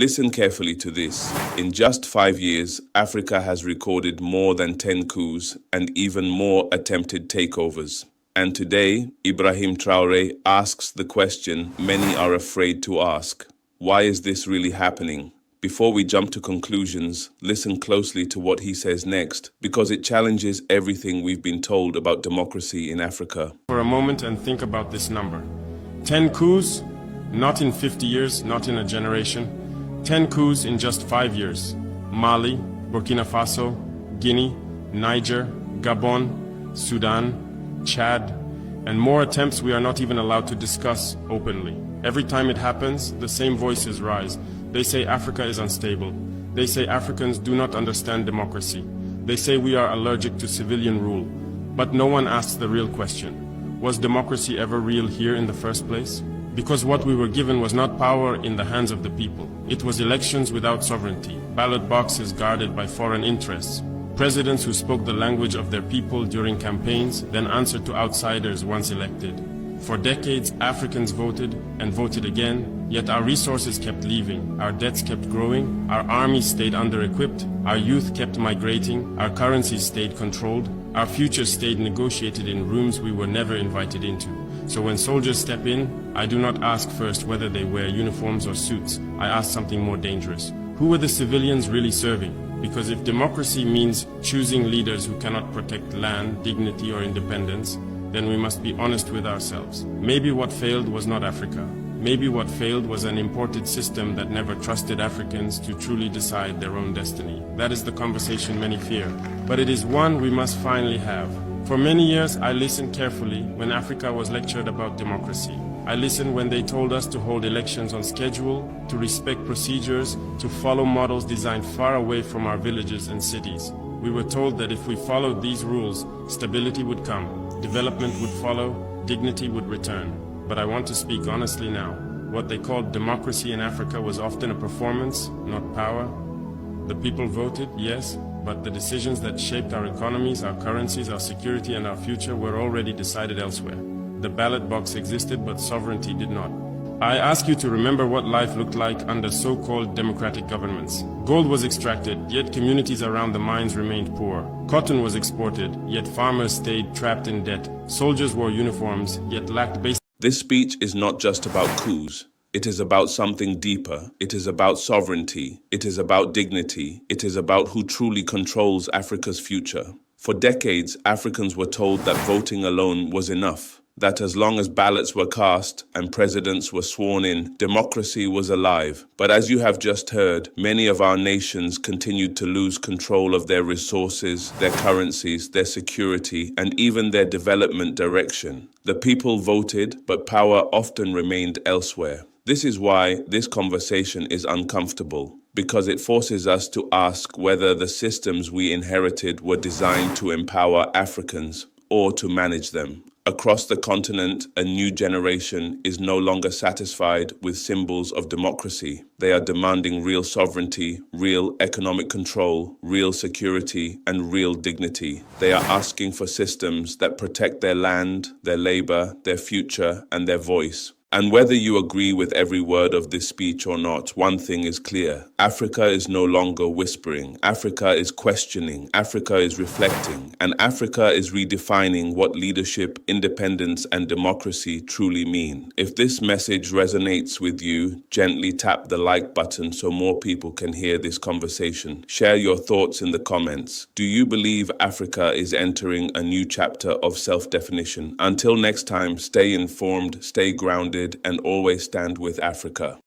Listen carefully to this. In just 5 years, Africa has recorded more than 10 coups and even more attempted takeovers. And today, Ibrahim Traoré asks the question many are afraid to ask. Why is this really happening? Before we jump to conclusions, listen closely to what he says next, because it challenges everything we've been told about democracy in Africa. For a moment and think about this number. 10 coups, not in 50 years, not in a generation. 10 coups in just 5 years. Mali, Burkina Faso, Guinea, Niger, Gabon, Sudan, Chad, and more attempts we are not even allowed to discuss openly. Every time it happens, the same voices rise. They say Africa is unstable. They say Africans do not understand democracy. They say we are allergic to civilian rule. But no one asks the real question. Was democracy ever real here in the first place? Because what we were given was not power in the hands of the people. It was elections without sovereignty, ballot boxes guarded by foreign interests, presidents who spoke the language of their people during campaigns, then answered to outsiders once elected. For decades, Africans voted and voted again, yet our resources kept leaving, our debts kept growing, our armies stayed under-equipped, our youth kept migrating, our currencies stayed controlled, our future stayed negotiated in rooms we were never invited into. So when soldiers step in, I do not ask first whether they wear uniforms or suits. I ask something more dangerous. Who are the civilians really serving? Because if democracy means choosing leaders who cannot protect land, dignity, or independence, then we must be honest with ourselves. Maybe what failed was not Africa. Maybe what failed was an imported system that never trusted Africans to truly decide their own destiny. That is the conversation many fear. But it is one we must finally have. For many years, I listened carefully when Africa was lectured about democracy. I listened when they told us to hold elections on schedule, to respect procedures, to follow models designed far away from our villages and cities. We were told that if we followed these rules, stability would come, development would follow, dignity would return. But I want to speak honestly now. What they called democracy in Africa was often a performance, not power. The people voted, yes, but the decisions that shaped our economies, our currencies, our security, and our future were already decided elsewhere. The ballot box existed, but sovereignty did not. I ask you to remember what life looked like under so-called democratic governments. Gold was extracted, yet communities around the mines remained poor. Cotton was exported, yet farmers stayed trapped in debt. Soldiers wore uniforms, yet lacked basic... This speech is not just about coups. It is about something deeper. It is about sovereignty. It is about dignity. It is about who truly controls Africa's future. For decades, Africans were told that voting alone was enough, that as long as ballots were cast and presidents were sworn in, democracy was alive. But as you have just heard, many of our nations continued to lose control of their resources, their currencies, their security, and even their development direction. The people voted, but power often remained elsewhere. This is why this conversation is uncomfortable, because it forces us to ask whether the systems we inherited were designed to empower Africans or to manage them. Across the continent, a new generation is no longer satisfied with symbols of democracy. They are demanding real sovereignty, real economic control, real security, and real dignity. They are asking for systems that protect their land, their labor, their future, and their voice. And whether you agree with every word of this speech or not, one thing is clear. Africa is no longer whispering. Africa is questioning. Africa is reflecting. And Africa is redefining what leadership, independence, and democracy truly mean. If this message resonates with you, gently tap the like button so more people can hear this conversation. Share your thoughts in the comments. Do you believe Africa is entering a new chapter of self-definition? Until next time, stay informed, stay grounded, and always stand with Africa.